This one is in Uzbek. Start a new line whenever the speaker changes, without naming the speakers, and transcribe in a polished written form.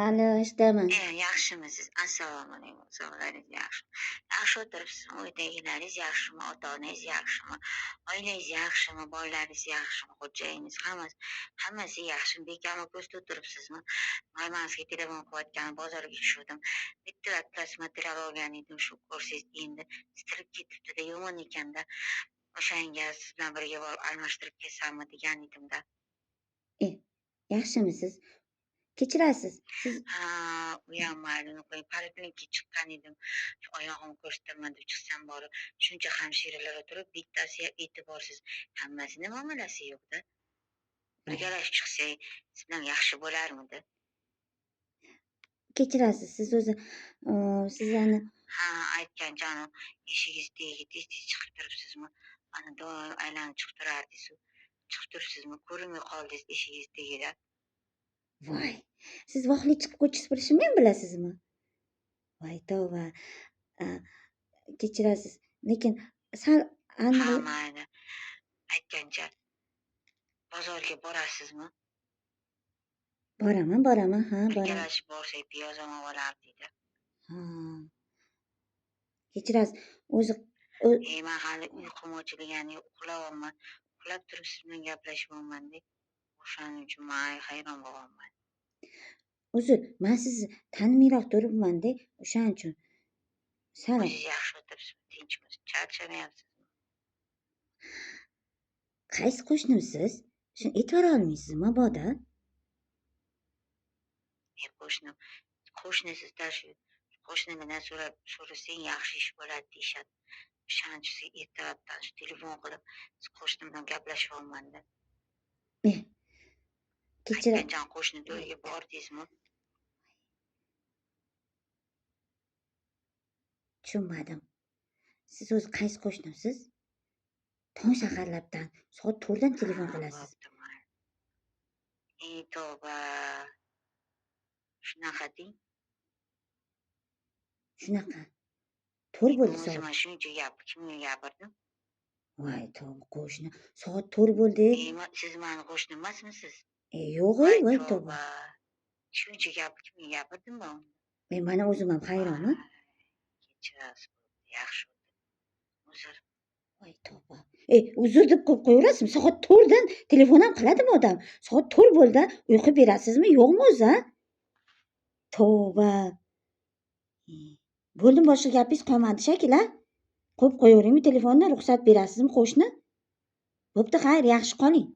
Allo, ishdaman.
Yaxshimisiz? Assalomu alaykum. Sog'ligingiz yaxshimi? Yaxshi o'tiribsizmi? Uydagilaringiz yaxshimi? Ota-onangiz yaxshimi? Oilangiz yaxshimi? Bolalaringiz yaxshimi? Xo'jayininiz hammasi yaxshimi? Bekamni ko'zda o'tiribsizmi? Man sizga telefon qilayotganim bozorga tushuvdim. Bitta atlas material olgan edim, shu ko'rsangiz endi titilib ketibdi-da, yomon ekanda. O'shanga siz bilan birga borib almashtirib kelsammi degan edimda.
Yaxshimisiz? Kechirasiz. Siz
Uyam mayli, poliklinikka chiqqan edim. Shu oyog'imni ko'rsataman deb chiqsam borib, shuncha hamshiralar o'tirib, bittasi e'tiborsiz. Hammasi nima muomalasi yo'q-da. Birgalashib chiqsak, siz bilan yaxshi bo'larmidi?
kechirasiz. Siz o'zi sizlarni
Aytgan jonim, eshigingiz tagiga tez-tez chiqib turibsizmi? Ana doim aylanib chiqib turardingiz-u. Chiqib turibsizmi? Ko'rinmay qoldingiz eshigingiz tagida.
voy, siz vohli chiqib ko'cha supurishni ham bilasizmi? Voy tavba. Kechirasiz. Lekin sal aniq
Mayli. Aytgancha, bozorga borasizmi?
boraman, ha, boraman.
Birgalashib borsak piyoz ham olardik.
Ha. Kechirasiz. O'zi
Man hali uyqum ochilgani uxlayapman. Uxlab turib siz bilan gaplashyapman-da. O'shaning uchun man hayron bo'lyapman.
uzr, men sizni tanimayroq turibman-da, o'shaning uchun. Sal
O'zingiz yaxshi o'tiribsizmi? Tinchmisiz? Charchamayapsizmi?
qaysi qo'shnimsiz? Shuni e'tibor olmaysizmi mabodo?
Qo'shnisiz-da shu. Qo'shnidan so'rasang yaxshi ish bo'ladi deyishadi. O'shaning uchun sizga ertalabdan shu telefon qilib, siz qo'shnim bilan gaplashyapman-da. Aytgancha qo'shni to'yiga bordingizmi?
Tushunmadim. Siz o'zi qaysi qo'shnimsiz? Tong saharlabdan soat 4dan telefon qilasiz.
Ey tavba. Shunaqa deng.
Shunaqa. 4 bo'ldi soat.
O'zim shuncha kimga gapirdim?
Voy tavba, qo'shni. Soat 4 bo'ldi.
Siz mani qo'shnim emasmisiz?
Yo'q, voy tavba.
Shuncha kimga gapirdim men?
Mana o'zim ham hayronman.
Kechirasiz, yaxshi. Uzr.
Voy tavba. Uzr deb qo'yaverasizmi? Soat 4dan telefon ham qiladimi odam? Soat 4 bo'ldi. Uyqu berasizmi, yo'qmi o'zi? Tavba. Bo'ldim, boshqa gapingiz qolmadi shekilli. Qo'yib qo'yaveringmi telefonni, ruxsat berasizmi qo'shni? Bo'pti, xayr, yaxshi qoling.